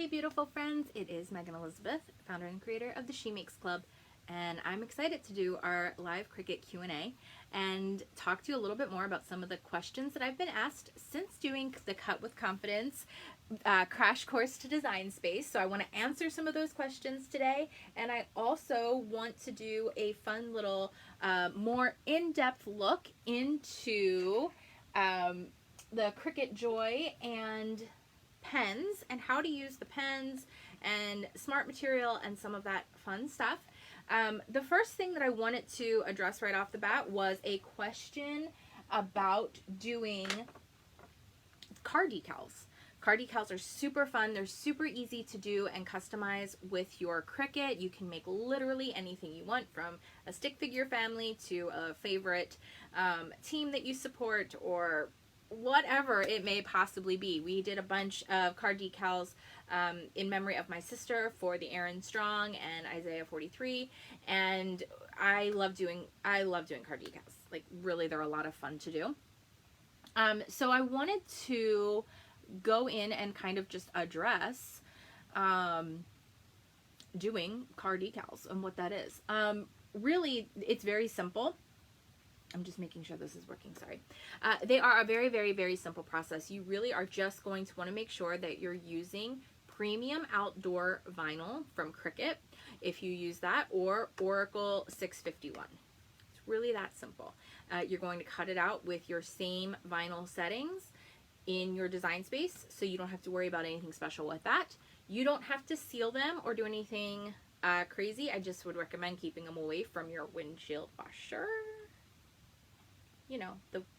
Hey beautiful friends, it is Megan Elizabeth, founder and creator of the She Makes Club, and I'm excited to do our live Cricut Q&A and talk to you a little bit more about some of the questions that I've been asked since doing the Cut with Confidence crash course to Design Space. So I want to answer some of those questions today, and I also want to do a fun little more in-depth look into the Cricut Joy and pens and how to use the pens and smart material and some of that fun stuff. The first thing that I wanted to address right off the bat was a question about doing car decals. Car decals are super fun. They're super easy to do and customize with your Cricut. You can make literally anything you want, from a stick figure family to a favorite team that you support, or whatever it may possibly be. We did a bunch of card decals in memory of my sister for the Aaron Strong and Isaiah 43, and I love doing card decals. Like, really, they're a lot of fun to do. So I wanted to go in and kind of just address doing card decals and what that is. Really, it's very simple. I'm just making sure this is working, sorry. They are a very, very, very simple process. You really are just going to want to make sure that you're using premium outdoor vinyl from Cricut, if you use that, or Oracle 651. It's really that simple. You're going to cut it out with your same vinyl settings in your design space, so you don't have to worry about anything special with that. You don't have to seal them or do anything crazy. I just would recommend keeping them away from your windshield washer. You know,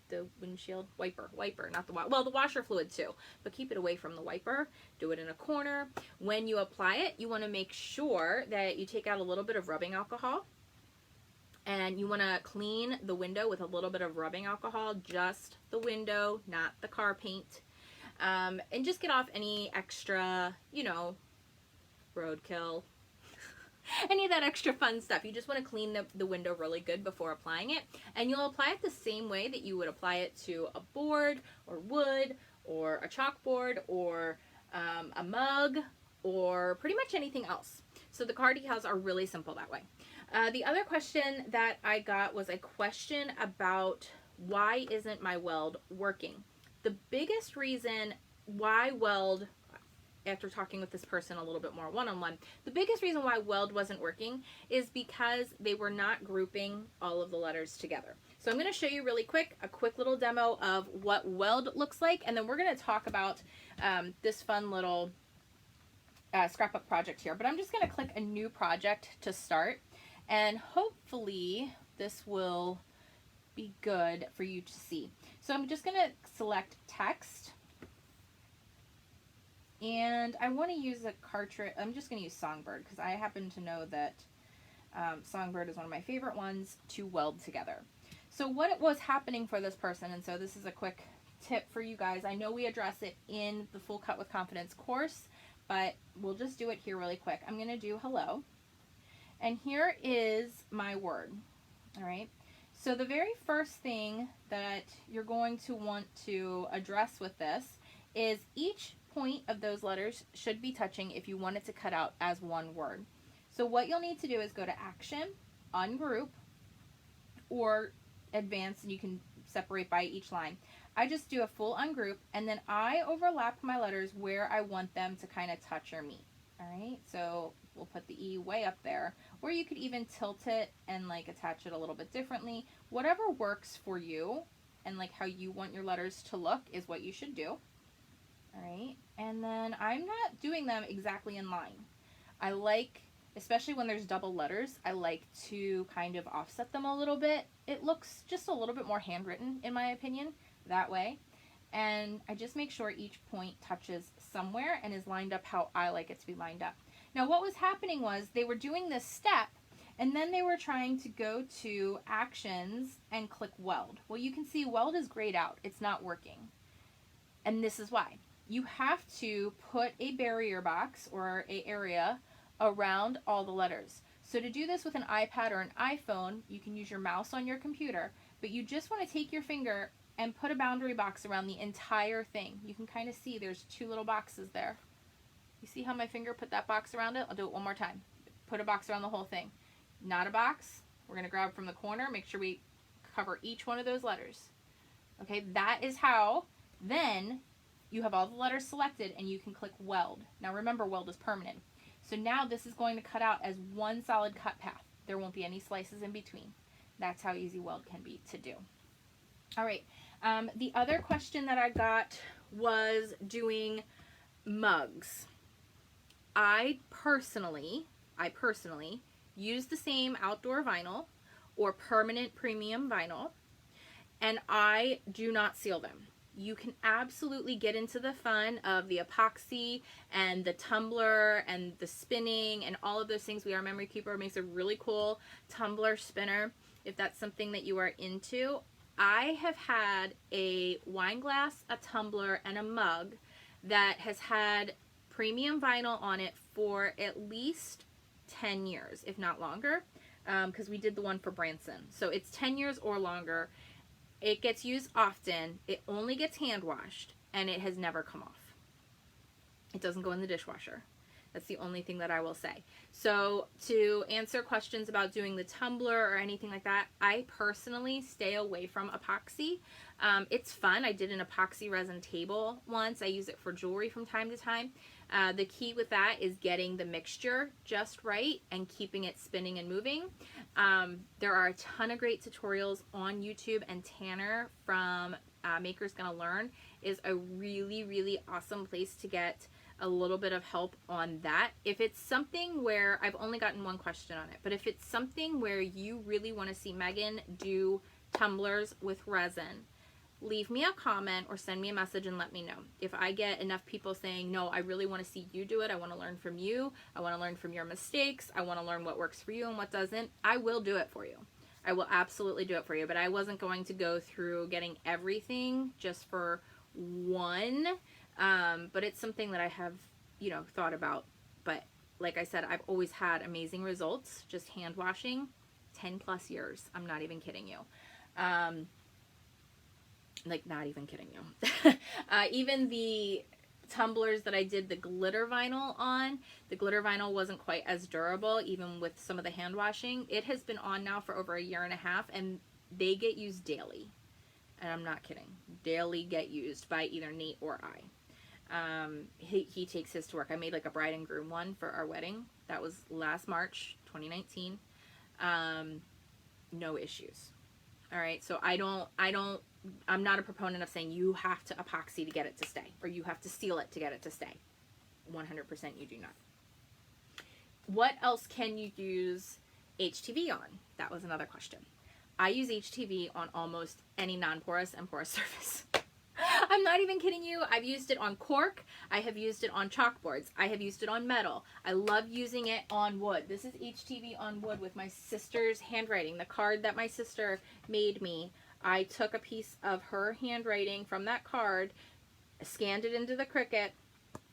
the windshield wiper, not the well, the washer fluid too, but keep it away from the wiper. Do it in a corner. When you apply it, you want to make sure that you take out a little bit of rubbing alcohol, and you want to clean the window with a little bit of rubbing alcohol, just the window, not the car paint, and just get off any extra, you know, roadkill, any of that extra fun stuff. You just want to clean the window really good before applying it, and you'll apply it the same way that you would apply it to a board or wood or a chalkboard or a mug or pretty much anything else. So the card decals are really simple that way. The other question that I got was a question about why isn't my weld working. The biggest reason why weld, after talking with this person a little bit more one-on-one, the biggest reason why weld wasn't working is because they were not grouping all of the letters together. So I'm going to show you really quick, a quick little demo of what weld looks like, and then we're going to talk about this fun little scrapbook project here. But I'm just going to click a new project to start, and hopefully this will be good for you to see. So I'm just going to select text, and I want to use a cartridge. I'm just going to use Songbird because I happen to know that Songbird is one of my favorite ones to weld together. So what was happening for this person, and so this is a quick tip for you guys. I know we address it in the full Cut with Confidence course, but we'll just do it here really quick. I'm going to do hello, and here is my word. All right. So the very first thing that you're going to want to address with this is each point of those letters should be touching if you want it to cut out as one word. So what you'll need to do is go to Action, Ungroup, or Advanced, and you can separate by each line. I just do a full ungroup, and then I overlap my letters where I want them to kind of touch or meet. All right, so we'll put the E way up there, or you could even tilt it and like attach it a little bit differently. Whatever works for you and like how you want your letters to look is what you should do. All right, and then I'm not doing them exactly in line. I like, especially when there's double letters, I like to kind of offset them a little bit. It looks just a little bit more handwritten, in my opinion, that way. And I just make sure each point touches somewhere and is lined up how I like it to be lined up. Now what was happening was they were doing this step, and then they were trying to go to Actions and click Weld. Well, you can see weld is grayed out. It's not working. And this is why. You have to put a barrier box or an area around all the letters. So to do this with an iPad or an iPhone, you can use your mouse on your computer, but you just want to take your finger and put a boundary box around the entire thing. You can kind of see there's two little boxes there. You see how my finger put that box around it? I'll do it one more time. Put a box around the whole thing. Not a box. We're going to grab from the corner. Make sure we cover each one of those letters. Okay, that is how then you have all the letters selected and you can click weld. Now remember, weld is permanent. So now this is going to cut out as one solid cut path. There won't be any slices in between. That's how easy weld can be to do. All right, the other question that I got was doing mugs. I personally use the same outdoor vinyl or permanent premium vinyl, and I do not seal them. You can absolutely get into the fun of the epoxy and the tumbler and the spinning and all of those things. We Are Memory Keeper makes a really cool tumbler spinner if that's something that you are into. I have had a wine glass, a tumbler, and a mug that has had premium vinyl on it for at least 10 years, if not longer, because we did the one for Branson. So it's 10 years or longer. It gets used often. It only gets hand washed, and it has never come off. It doesn't go in the dishwasher. That's the only thing that I will say. So to answer questions about doing the tumbler or anything like that, I personally stay away from epoxy. It's fun. I did an epoxy resin table once. I use it for jewelry from time to time. The key with that is getting the mixture just right and keeping it spinning and moving. There are a ton of great tutorials on YouTube, and Tanner from Maker's Gonna Learn is a really, really awesome place to get a little bit of help on that. If it's something where, I've only gotten one question on it, but if it's something where you really want to see Megan do tumblers with resin, leave me a comment or send me a message and let me know. If I get enough people saying, no, I really want to see you do it, I want to learn from you, I want to learn from your mistakes, I want to learn what works for you and what doesn't, I will do it for you. I will absolutely do it for you, but I wasn't going to go through getting everything just for one, but it's something that I have, you know, thought about. But like I said, I've always had amazing results just hand washing. 10 plus years. I'm not even kidding you. Like, not even kidding you. Even the tumblers that I did the glitter vinyl on, the glitter vinyl wasn't quite as durable, even with some of the hand washing. It has been on now for over 1.5 years, and they get used daily. And I'm not kidding. Daily get used by either Nate or I. He takes his to work. I made like a bride and groom one for our wedding. That was last March 2019. No issues. All right. So I'm not a proponent of saying you have to epoxy to get it to stay, or you have to seal it to get it to stay. 100% you do not. What else can you use HTV on? That was another question. I use HTV on almost any non-porous and porous surface. I'm not even kidding you. I've used it on cork. I have used it on chalkboards. I have used it on metal. I love using it on wood. This is HTV on wood with my sister's handwriting. The card that my sister made me, I took a piece of her handwriting from that card, scanned it into the Cricut,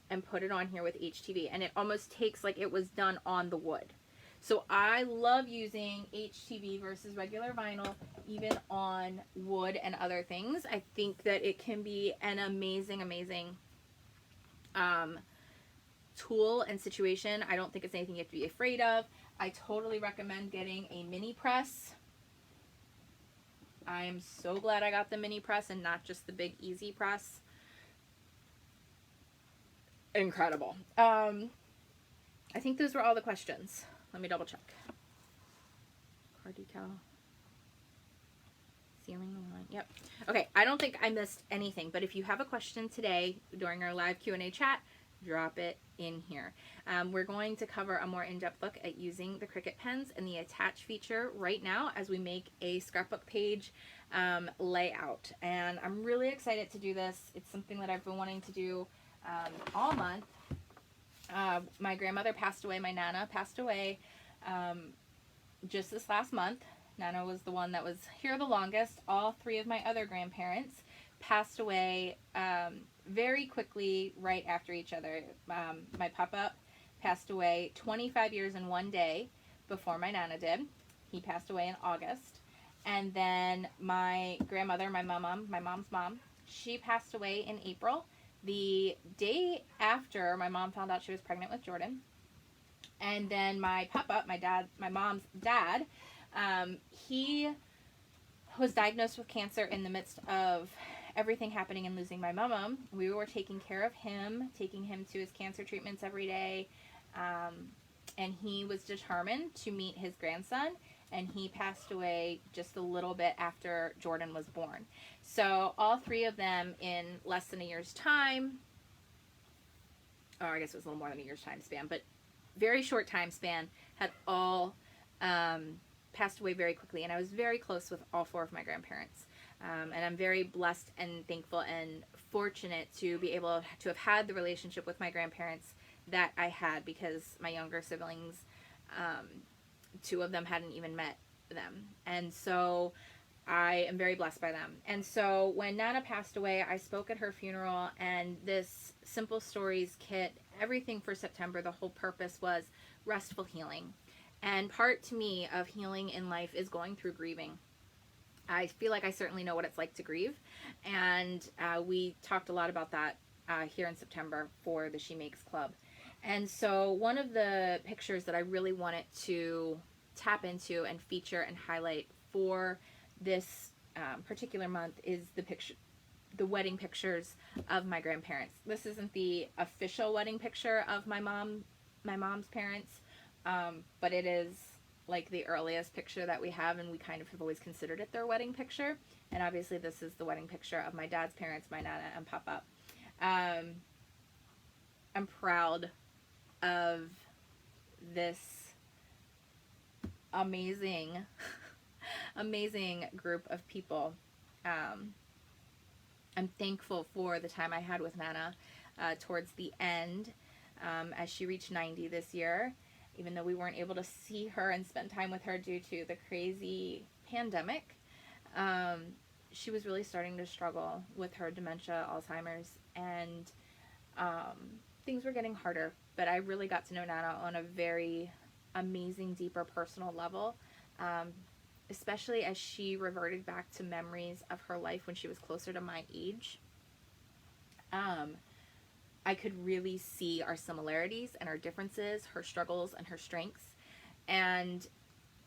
and put it on here with HTV. And it almost takes like it was done on the wood. So I love using HTV versus regular vinyl, even on wood and other things. I think that it can be an amazing, amazing tool and situation. I don't think it's anything you have to be afraid of. I totally recommend getting a mini press. I am so glad I got the mini press and not just the big easy press. Incredible. I think those were all the questions. Let me double check. Card decal. Sealing the line. Yep. Okay, I don't think I missed anything, but if you have a question today during our live Q&A chat, drop it in here. We're going to cover a more in-depth look at using the Cricut pens and the attach feature right now as we make a scrapbook page layout. And I'm really excited to do this. It's something that I've been wanting to do all month. My grandmother passed away. My Nana passed away just this last month. Nana was the one that was here the longest. All three of my other grandparents passed away very quickly right after each other. My papa passed away 25 years in one day before my Nana did. He passed away in August. And then my grandmother, my mom's mom, she passed away in April. The day after my mom found out she was pregnant with Jordan, and then my papa, my mom's dad, he was diagnosed with cancer in the midst of everything happening and losing my mama. We were taking care of him, taking him to his cancer treatments every day. And he was determined to meet his grandson, and he passed away just a little bit after Jordan was born. So all three of them in less than a year's time, or I guess it was a little more than a year's time span, but very short time span, had all passed away very quickly. And I was very close with all four of my grandparents. And I'm very blessed and thankful and fortunate to be able to have had the relationship with my grandparents that I had, because my younger siblings, two of them hadn't even met them. And so I am very blessed by them. And so when Nana passed away, I spoke at her funeral, and this Simple Stories kit, everything for September, the whole purpose was restful healing. And part to me of healing in life is going through grieving. I feel like I certainly know what it's like to grieve. And we talked a lot about that here in September for the She Makes Club. And so one of the pictures that I really wanted to tap into and feature and highlight for this particular month is the wedding pictures of my grandparents. This isn't the official wedding picture of my mom's parents, but it is like the earliest picture that we have, and we kind of have always considered it their wedding picture. And obviously this is the wedding picture of my dad's parents, my Nana and Papa. I'm proud of this amazing group of people. I'm thankful for the time I had with Nana towards the end, as she reached 90 this year, even though we weren't able to see her and spend time with her due to the crazy pandemic. She was really starting to struggle with her dementia, Alzheimer's, and things were getting harder. But I really got to know Nana on a very amazing, deeper personal level, especially as she reverted back to memories of her life when she was closer to my age. I could really see our similarities and our differences, her struggles and her strengths. And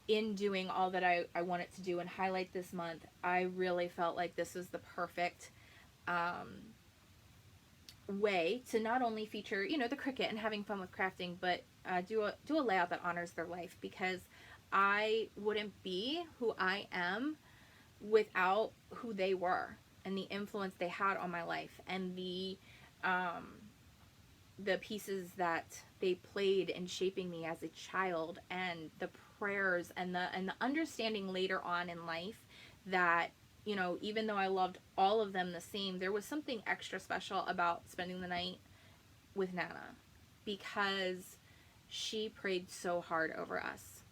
in doing all that I wanted to do and highlight this month, I really felt like this was the perfect way to not only feature, the Cricut and having fun with crafting, but do a layout that honors their life, because I wouldn't be who I am without who they were and the influence they had on my life, and the pieces that they played in shaping me as a child, and the prayers and the understanding later on in life that, even though I loved all of them the same, there was something extra special about spending the night with Nana, because she prayed so hard over us.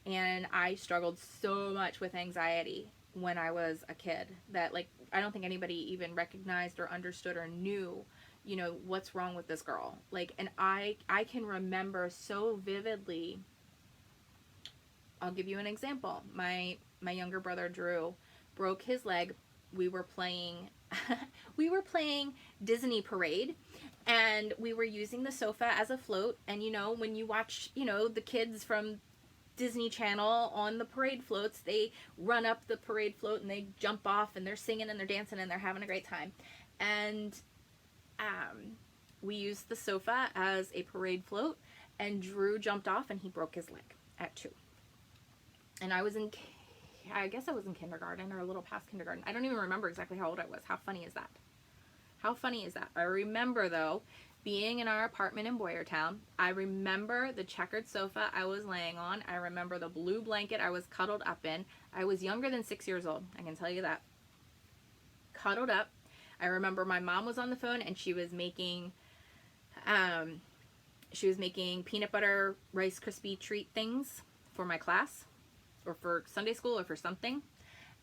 And I struggled so much with anxiety when I was a kid that, I don't think anybody even recognized or understood or knew, what's wrong with this girl. And I can remember so vividly. I'll give you an example. My younger brother, Drew, broke his leg. We were playing Disney Parade, and we were using the sofa as a float. And when you watch, the kids from Disney Channel on the parade floats, they run up the parade float and they jump off, and they're singing and they're dancing and they're having a great time. And we used the sofa as a parade float, and Drew jumped off and he broke his leg at 2. And I guess I was in kindergarten or a little past kindergarten. I don't even remember exactly how old I was. How funny is that? How funny is that? I remember, though, being in our apartment in Boyertown. I remember the checkered sofa I was laying on. I remember the blue blanket I was cuddled up in. I was younger than 6 years old. I can tell you that. Cuddled up. I remember my mom was on the phone, and she was making peanut butter Rice Krispie treat things for my class, or for Sunday school, or for something.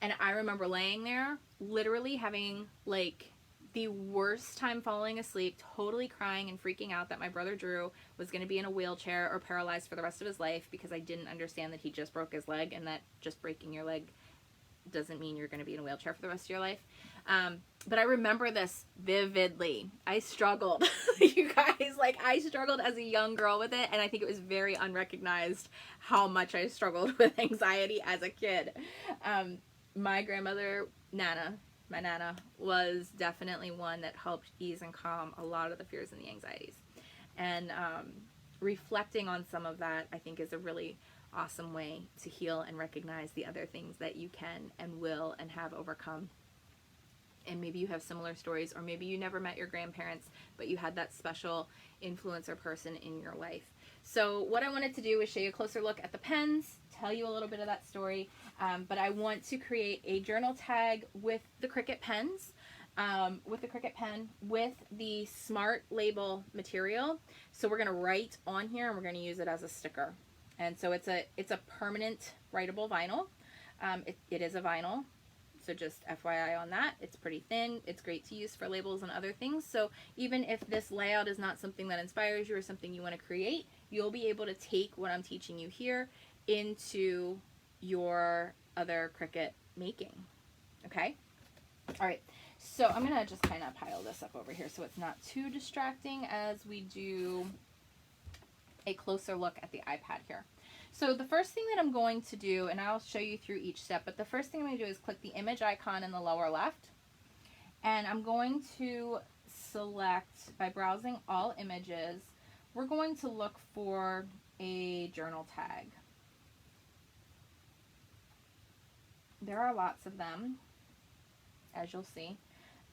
And I remember laying there, literally having the worst time falling asleep, totally crying and freaking out that my brother Drew was going to be in a wheelchair or paralyzed for the rest of his life, because I didn't understand that he just broke his leg, and that just breaking your leg doesn't mean you're going to be in a wheelchair for the rest of your life. But I remember this vividly. I struggled, you guys, like I struggled as a young girl with it. And I think it was very unrecognized how much I struggled with anxiety as a kid. My grandmother, my Nana, was definitely one that helped ease and calm a lot of the fears and the anxieties. And reflecting on some of that, I think, is a really awesome way to heal and recognize the other things that you can and will and have overcome. And maybe you have similar stories, or maybe you never met your grandparents, but you had that special influencer person in your life. So what I wanted to do is show you a closer look at the pens, tell you a little bit of that story, but I want to create a journal tag with the Cricut pens, with the Cricut pen, with the Smart Label material. So we're going to write on here, and we're going to use it as a sticker. And so it's a permanent writable vinyl. It is a vinyl. So just FYI on that, it's pretty thin. It's great to use for labels and other things. So even if this layout is not something that inspires you or something you want to create, you'll be able to take what I'm teaching you here into your other Cricut making. Okay? All right. So I'm going to just kind of pile this up over here so it's not too distracting as we do a closer look at the iPad here. So the first thing that I'm going to do, and I'll show you through each step, but the first thing I'm going to do is click the image icon in the lower left. And I'm going to select, by browsing all images, we're going to look for a journal tag. There are lots of them, as you'll see.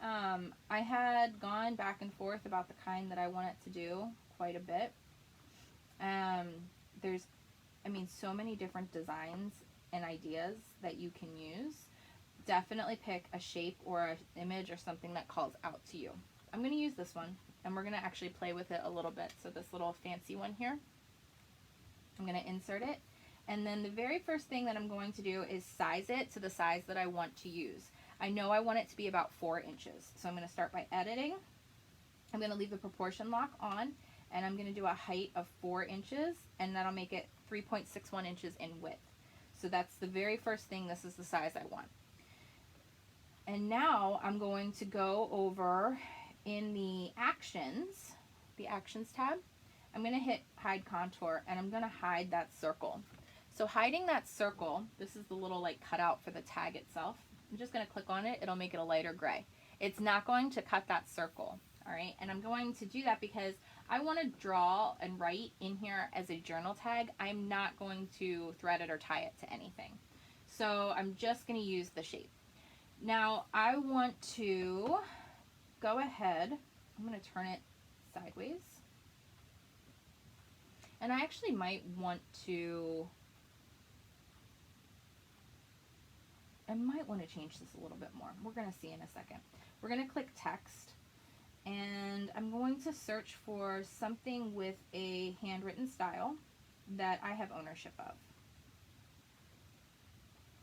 I had gone back and forth about the kind that I wanted to do quite a bit. There's so many different designs and ideas that you can use. Definitely pick a shape or an image or something that calls out to you. I'm going to use this one, and we're going to actually play with it a little bit. So this little fancy one here, I'm going to insert it. And then the very first thing that I'm going to do is size it to the size that I want to use. I know I want it to be about 4 inches. So I'm going to start by editing. I'm going to leave the proportion lock on, and I'm going to do a height of 4 inches, and that'll make it 3.61 inches in width. So that's the very first thing. This is the size I want. And now I'm going to go over in the actions tab. I'm going to hit hide contour, and I'm going to hide that circle. So hiding that circle, this is the little like cutout for the tag itself. I'm just going to click on it. It'll make it a lighter gray. It's not going to cut that circle. All right. And I'm going to do that because I want to draw and write in here as a journal tag. I'm not going to thread it or tie it to anything. So I'm just going to use the shape. Now I want to go ahead. I'm going to turn it sideways. And I actually might want to change this a little bit more. We're going to see in a second. We're going to click text, and I'm going to search for something with a handwritten style that I have ownership of.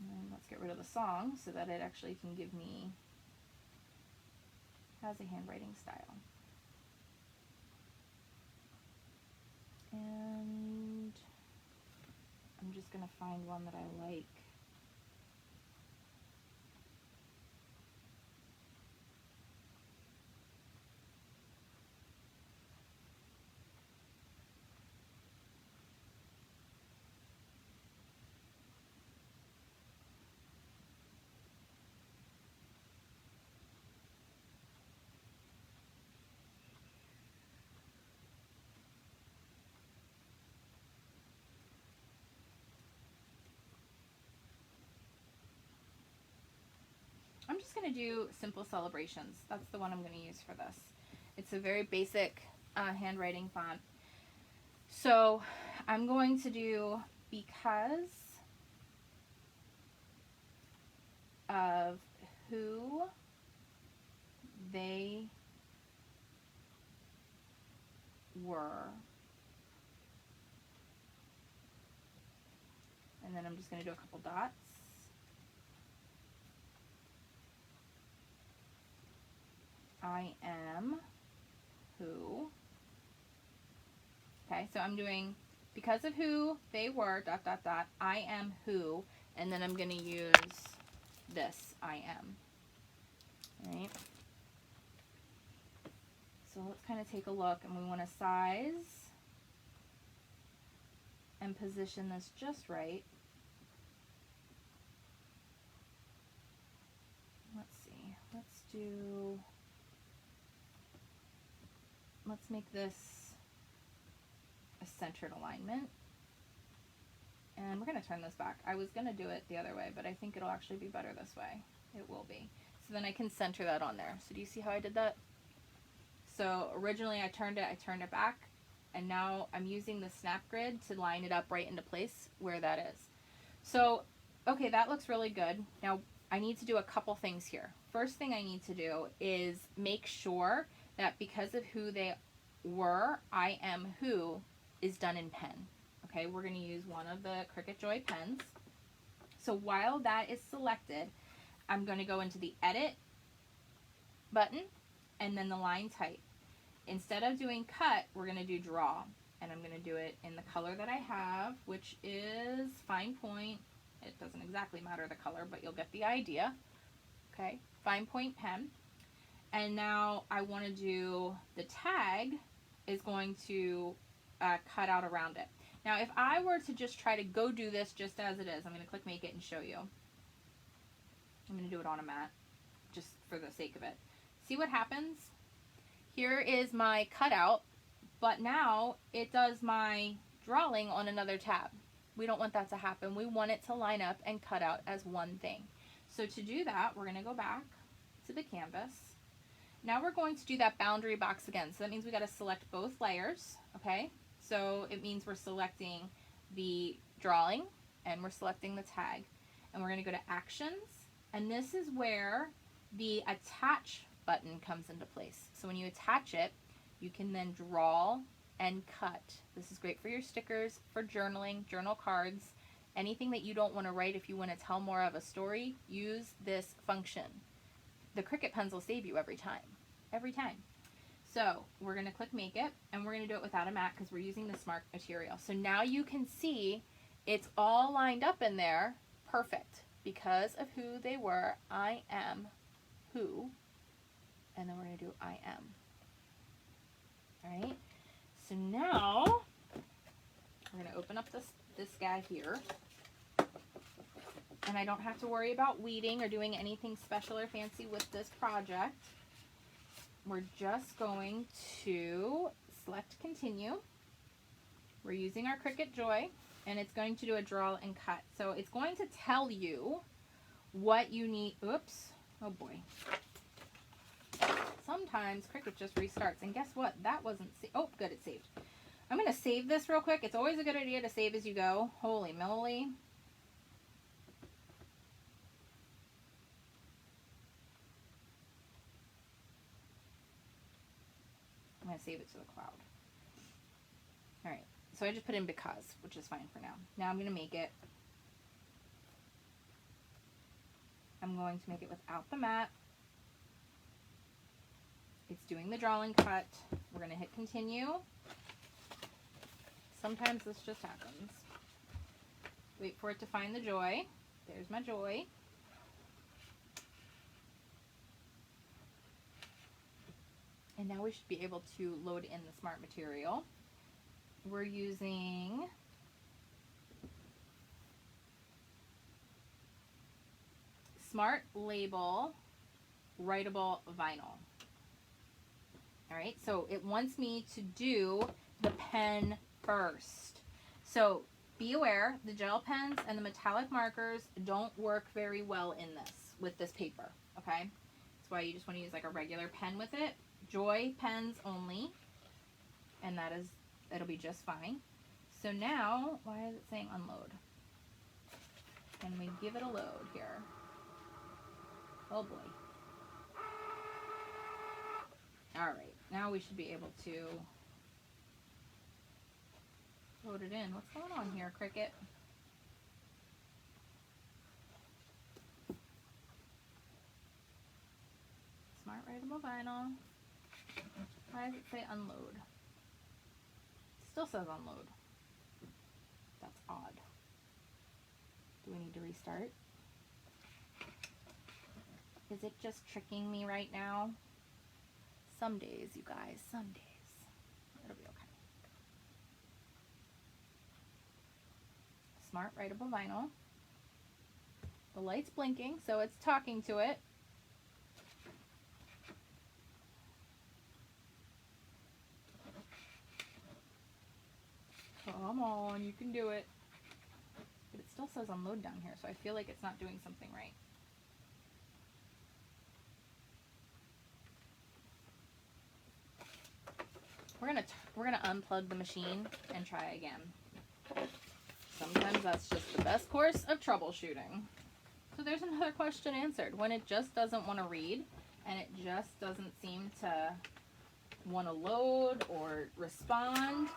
And let's get rid of the song so that it actually can give me, has a handwriting style. And I'm just going to find one that I like. I'm just going to do Simple Celebrations. That's the one I'm going to use for this. It's a very basic handwriting font. So I'm going to do because of who they were. And then I'm just going to do a couple dots. I am who. Okay, so I'm doing because of who they were, dot, dot, dot, I am who, and then I'm going to use this I am. All right. So let's kind of take a look, and we want to size and position this just right. Let's see. Let's make this a centered alignment. And we're going to turn this back. I was going to do it the other way, but I think it'll actually be better this way. It will be. So then I can center that on there. So do you see how I did that? So originally I turned it back, and now I'm using the snap grid to line it up right into place where that is. So, okay, that looks really good. Now I need to do a couple things here. First thing I need to do is make sure that because of who they were, I am who is done in pen. Okay, we're going to use one of the Cricut Joy pens. So while that is selected, I'm going to go into the Edit button and then the line type. Instead of doing cut, we're going to do draw. And I'm going to do it in the color that I have, which is Fine Point. It doesn't exactly matter the color, but you'll get the idea. Okay, Fine Point pen. And now I want to do the tag is going to cut out around it. Now, if I were to just try to go do this just as it is, I'm going to click Make It and show you. I'm going to do it on a mat just for the sake of it. See what happens? Here is my cutout, but now it does my drawing on another tab. We don't want that to happen. We want it to line up and cut out as one thing. So to do that, we're going to go back to the canvas. Now we're going to do that boundary box again. So that means we got to select both layers, okay? So it means we're selecting the drawing and we're selecting the tag. And we're going to go to Actions. And this is where the Attach button comes into place. So when you attach it, you can then draw and cut. This is great for your stickers, for journaling, journal cards, anything that you don't want to write. If you want to tell more of a story, use this function. The Cricut pens will save you every time. Every time. So we're going to click Make It, and we're going to do it without a mat because we're using the smart material. So now you can see it's all lined up in there perfect because of who they were. I am who, and then we're going to do I am. All right. So now we're going to open up this guy here, and I don't have to worry about weeding or doing anything special or fancy with this project. We're just going to select Continue. We're using our Cricut Joy, and it's going to do a draw and cut. So it's going to tell you what you need. Oops. Oh boy. Sometimes Cricut just restarts, and guess what? That wasn't oh, good, it's saved. I'm going to save this real quick. It's always a good idea to save as you go. Holy moly. I'm going to save it to the cloud. All right, so I just put in because, which is fine for now. Now I'm going to make it. I'm going to make it without the mat. It's doing the draw and cut. We're going to hit Continue. Sometimes this just happens. Wait for it to find the joy. There's my joy. And now we should be able to load in the smart material. We're using Smart Label Writable Vinyl. All right, so it wants me to do the pen first. So be aware, the gel pens and the metallic markers don't work very well in this, with this paper, okay? That's why you just want to use like a regular pen with it. Joy pens only, and it'll be just fine. So now, why is it saying unload? Can we give it a load here? Oh boy. All right, now we should be able to load it in. What's going on here, Cricut? Smart Writable Vinyl. Why does it say unload? It still says unload. That's odd. Do we need to restart? Is it just tricking me right now? Some days, you guys, some days. It'll be okay. Smart writable vinyl. The light's blinking, so it's talking to it. Come on, you can do it. But it still says unload down here, so I feel like it's not doing something right. We're gonna unplug the machine and try again. Sometimes that's just the best course of troubleshooting. So there's another question answered. When it just doesn't want to read and it just doesn't seem to want to load or respond,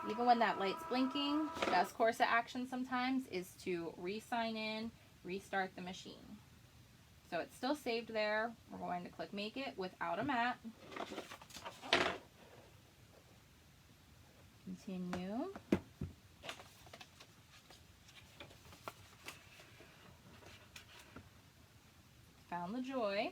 even when that light's blinking, the best course of action sometimes is to re-sign in, restart the machine. So it's still saved there. We're going to click make it without a mat. Continue. Found the joy.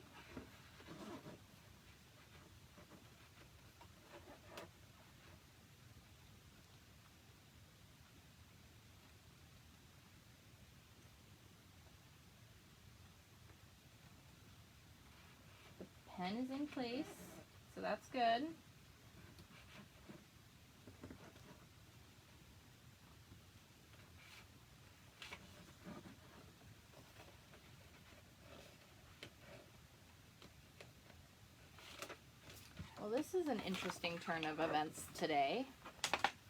The pen is in place, so that's good. Well, this is an interesting turn of events today.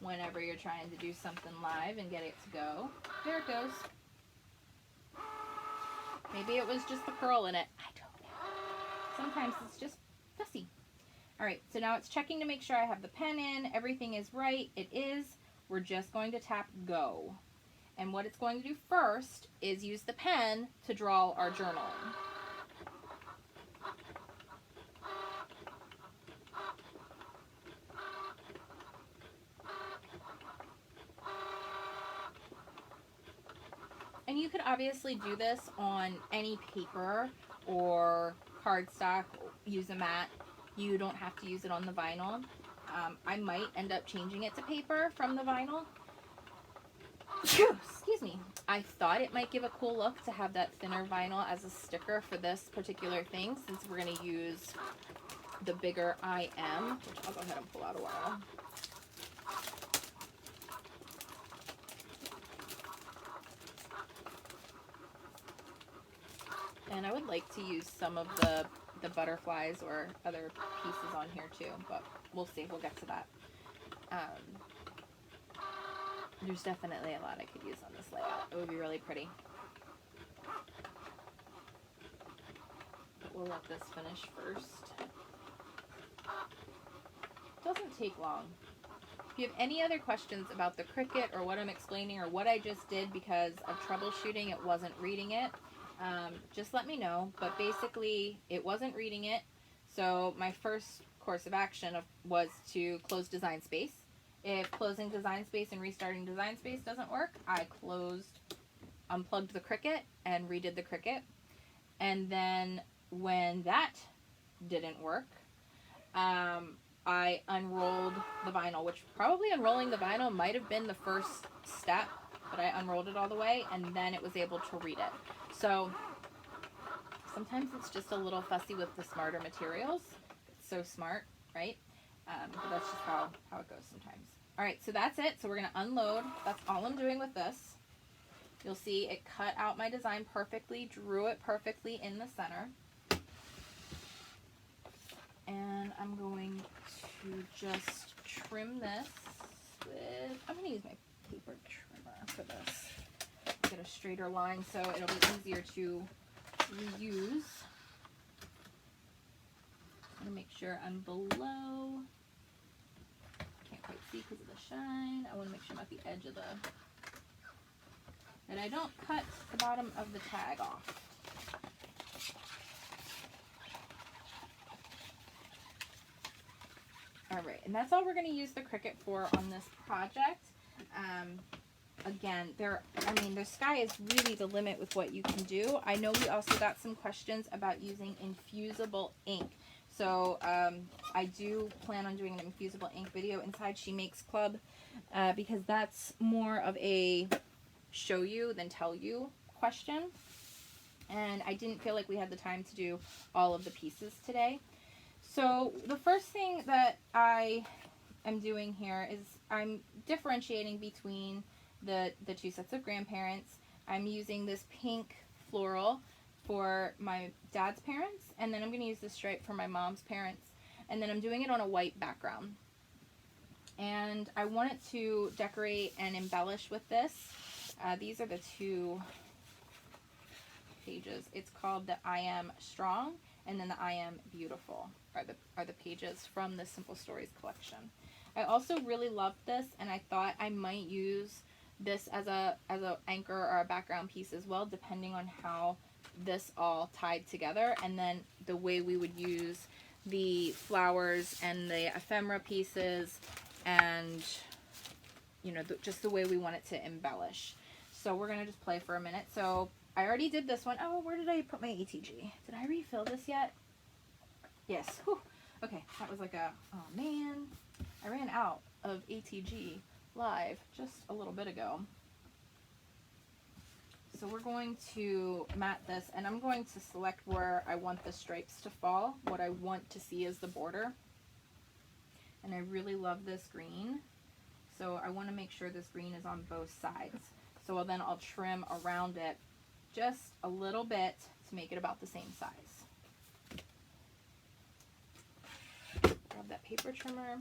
Whenever you're trying to do something live and get it to go. There it goes. Maybe it was just the curl in it. I don't know. Sometimes it's just fussy. Alright, so now it's checking to make sure I have the pen in. Everything is right. It is. We're just going to tap go. And what it's going to do first is use the pen to draw our journaling. And you could obviously do this on any paper or cardstock, use a mat. You don't have to use it on the vinyl. I might end up changing it to paper from the vinyl. Excuse me. I thought it might give a cool look to have that thinner vinyl as a sticker for this particular thing, since we're going to use the bigger IM, which I'll go ahead and pull out a while. And I would like to use some of the butterflies or other pieces on here too, but we'll see. We'll get to that. There's definitely a lot I could use on this layout. It would be really pretty. But we'll let this finish first. Doesn't take long. If you have any other questions about the Cricut or what I'm explaining or what I just did because of troubleshooting, it wasn't reading it, just let me know. But basically it wasn't reading it, so my first course of action was to close Design Space. If closing Design Space and restarting Design Space doesn't work, I unplugged the Cricut and redid the Cricut. And then when that didn't work, I unrolled the vinyl, which probably unrolling the vinyl might have been the first step, but I unrolled it all the way and then it was able to read it. So sometimes it's just a little fussy with the smarter materials. It's so smart, right? But that's just how it goes sometimes. All right, so that's it. So we're going to unload. That's all I'm doing with this. You'll see it cut out my design perfectly, drew it perfectly in the center. And I'm going to just trim this with, I'm going to use my paper trimmer for this. Get a straighter line so it'll be easier to reuse. I'm going to make sure I'm below. Can't quite see because of the shine. I want to make sure I'm at the edge of and I don't cut the bottom of the tag off. Alright, and that's all we're going to use the Cricut for on this project. again, the sky is really the limit with what you can do. I know we also got some questions about using infusible ink. So I do plan on doing an infusible ink video inside She Makes Club because that's more of a show you than tell you question. And I didn't feel like we had the time to do all of the pieces today. So the first thing that I am doing here is I'm differentiating between the two sets of grandparents. I'm using this pink floral for my dad's parents, and then I'm going to use this stripe for my mom's parents, and then I'm doing it on a white background. And I wanted to decorate and embellish with this. These are the two pages. It's called the I Am Strong and then the I Am Beautiful are the pages from the Simple Stories collection. I also really loved this, and I thought I might use this as a anchor or a background piece as well, depending on how this all tied together, and then the way we would use the flowers and the ephemera pieces, and just the way we want it to embellish. So we're gonna just play for a minute. So I already did this one. Oh, where did I put my ATG? Did I refill this yet? Yes. Whew. Okay, that was like oh man, I ran out of ATG live just a little bit ago. So we're going to mat this, and I'm going to select where I want the stripes to fall, what I want to see as the border. And I really love this green, so I want to make sure this green is on both sides. So then I'll trim around it just a little bit to make it about the same size. Grab that paper trimmer.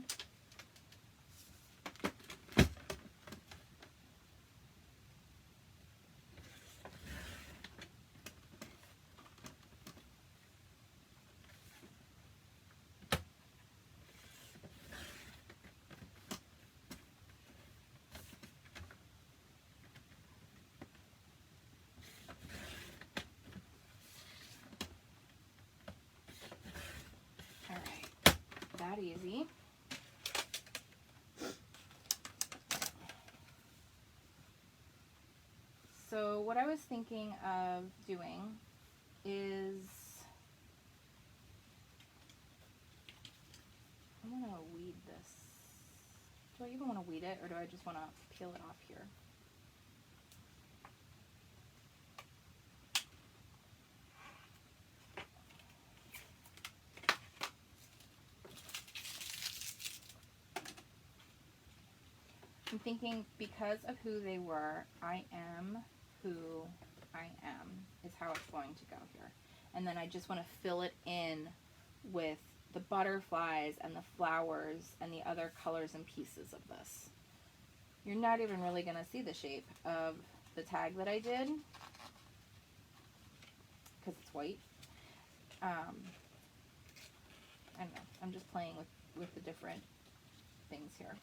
That easy. So what I was thinking of doing is I want to weed this. Do I even want to weed it, or do I just want to peel it off here? I'm thinking because of who they were, I am who I am is how it's going to go here. And then I just want to fill it in with the butterflies and the flowers and the other colors and pieces of this. You're not even really going to see the shape of the tag that I did because it's white. I don't know. I'm just playing with the different things here.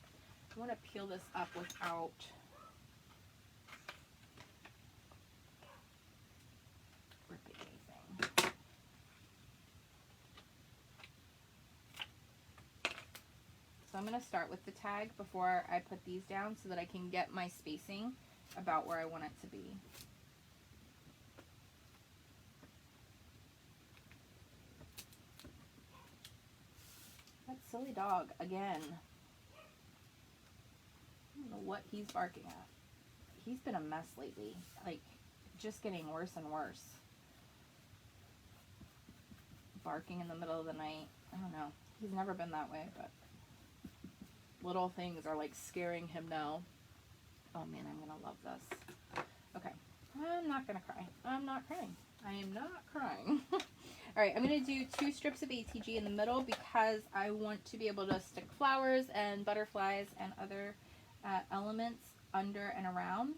I want to peel this up without ripping anything. So I'm going to start with the tag before I put these down so that I can get my spacing about where I want it to be. That silly dog again. I don't know what he's barking at. He's been a mess lately, like just getting worse and worse. Barking in the middle of the night. I don't know. He's never been that way, but little things are like scaring him now. Oh man, I'm gonna love this. Okay, I'm not gonna cry. I'm not crying. I am not crying. All right, I'm gonna do 2 strips of ATG in the middle because I want to be able to stick flowers and butterflies and other elements under and around,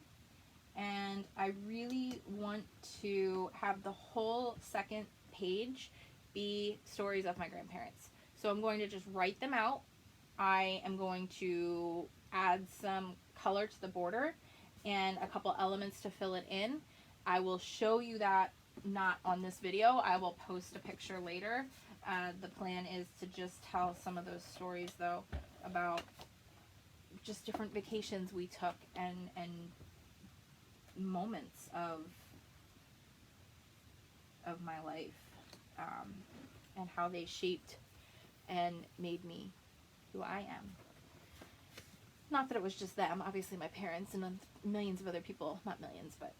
and I really want to have the whole second page be stories of my grandparents. So I'm going to just write them out. I am going to add some color to the border and a couple elements to fill it in. I will show you that not on this video. I will post a picture later. The plan is to just tell some of those stories though about just different vacations we took, and moments of my life, and how they shaped and made me who I am. Not that it was just them, obviously my parents and millions of other people, not millions, but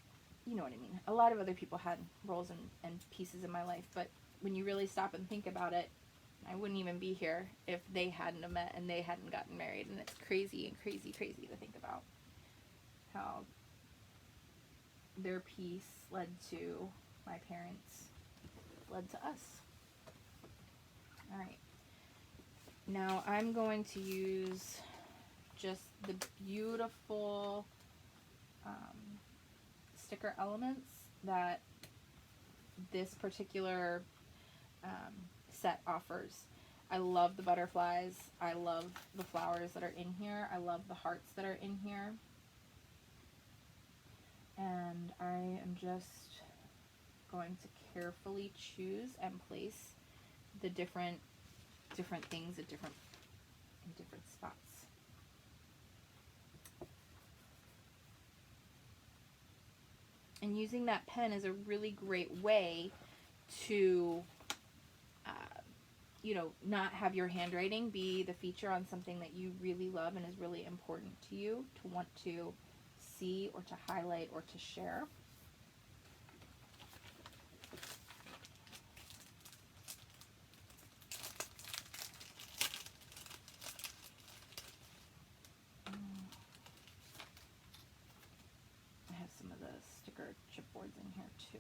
you know what I mean. A lot of other people had roles and pieces in my life, but when you really stop and think about it, I wouldn't even be here if they hadn't have met and they hadn't gotten married. And it's crazy and crazy, crazy to think about how their piece led to my parents, led to us. All right. Now I'm going to use just the beautiful sticker elements that this particular set offers. I love the butterflies. I love the flowers that are in here. I love the hearts that are in here. And I am just going to carefully choose and place the different things at different spots. And using that pen is a really great way to you know, not have your handwriting be the feature on something that you really love and is really important to you, to want to see or to highlight or to share. I have some of the sticker chipboards in here too.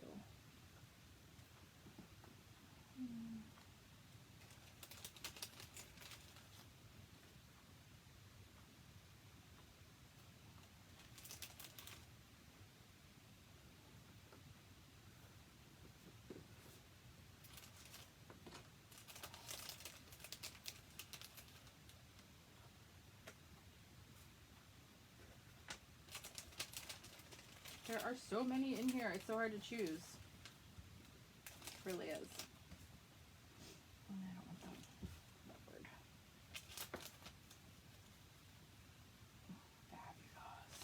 There are so many in here. It's so hard to choose. It really is. Oh, I don't want that word. Fabulous.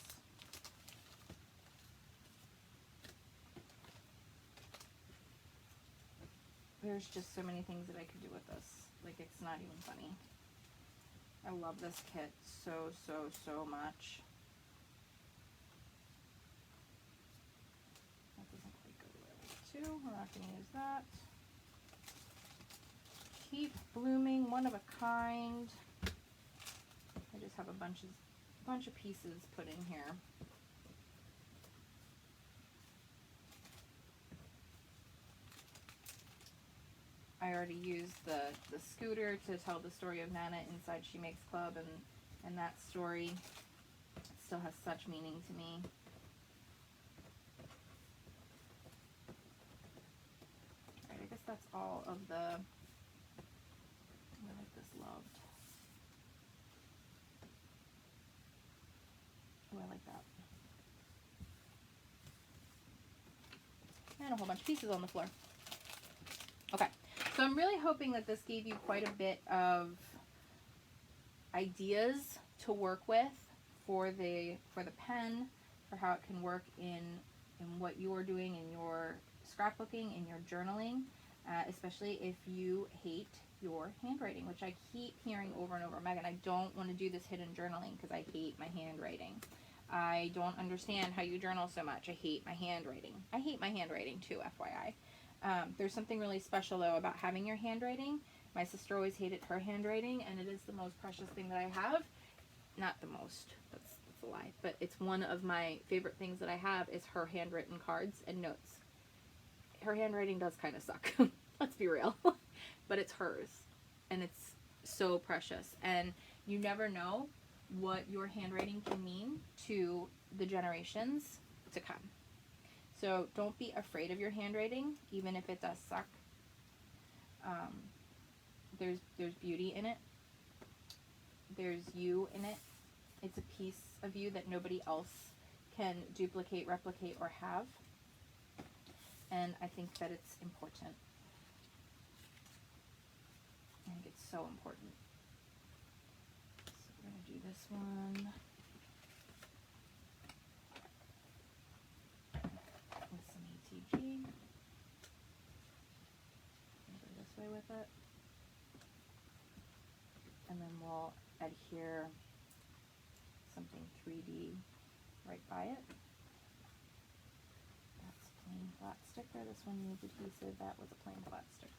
There's just so many things that I could do with this. Like, it's not even funny. I love this kit so, so, so much. We're not going to use that. Keep Blooming, one of a kind. I just have a bunch of pieces put in here. I already used the scooter to tell the story of Nana inside She Makes Club, and that story still has such meaning to me. Alright, I guess that's all of the, I like this loved. Oh, I like that. And a whole bunch of pieces on the floor. Okay, so I'm really hoping that this gave you quite a bit of ideas to work with for the pen, for how it can work in what you're doing in your scrapbooking, in your journaling, especially if you hate your handwriting, which I keep hearing over and over. Megan, I don't want to do this hidden journaling because I hate my handwriting. I don't understand how you journal so much. I hate my handwriting. I hate my handwriting too, FYI. There's something really special though about having your handwriting. My sister always hated her handwriting, and it is the most precious thing that I have. Not the most, that's a lie, but it's one of my favorite things that I have is her handwritten cards and notes. Her handwriting does kind of suck, let's be real, but it's hers, and it's so precious, and you never know what your handwriting can mean to the generations to come. So don't be afraid of your handwriting, even if it does suck. There's beauty in it. There's you in it. It's a piece of you that nobody else can duplicate, replicate, or have. And I think that it's important. I think it's so important. So We're going to do this one with some ATG. Go this way with it. And then we'll adhere something 3D right by it. That's plain flat sticker. This one needs adhesive. That was a plain flat sticker.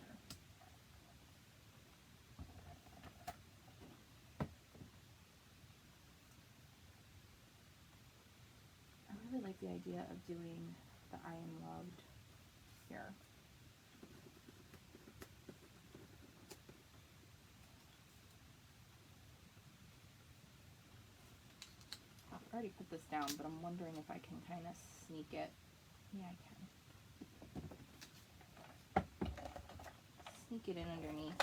I really like the idea of doing the I am loved here. I've already put this down, but I'm wondering if I can kind of sneak it. Yeah, I can. Sneak it in underneath.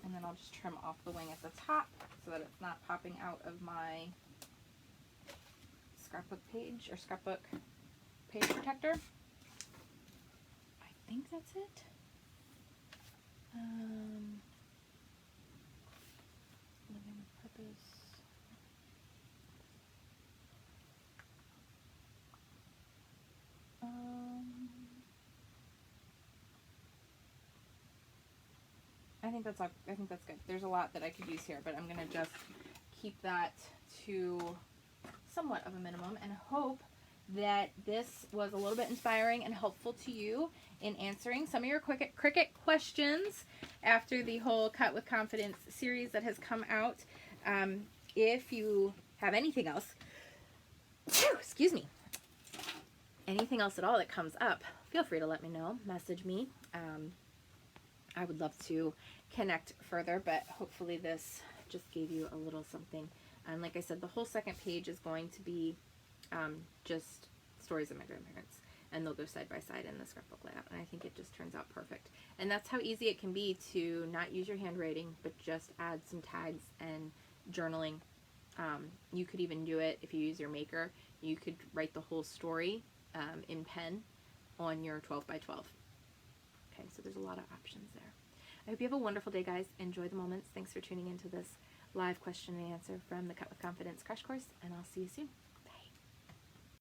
And then I'll just trim off the wing at the top so that it's not popping out of my scrapbook page or scrapbook page protector. I think that's it. Living purpose. I think that's good. There's a lot that I could use here, but I'm gonna just keep that to somewhat of a minimum and hope that this was a little bit inspiring and helpful to you in answering some of your Cricut questions after the whole Cut with Confidence series that has come out. If you have anything else, excuse me, anything else at all that comes up, feel free to let me know. Message me. I would love to connect further, but hopefully this just gave you a little something. And like I said, the whole second page is going to be just stories of my grandparents, and they'll go side by side in the scrapbook layout, and I think it just turns out perfect. And that's how easy it can be to not use your handwriting, but just add some tags and journaling. You could even do it if you use your maker. You could write the whole story in pen on your 12 by 12. Okay, so there's a lot of options there. I hope you have a wonderful day, guys. Enjoy the moments. Thanks for tuning into this live question and answer from the Cut with Confidence crash course, and I'll see you soon.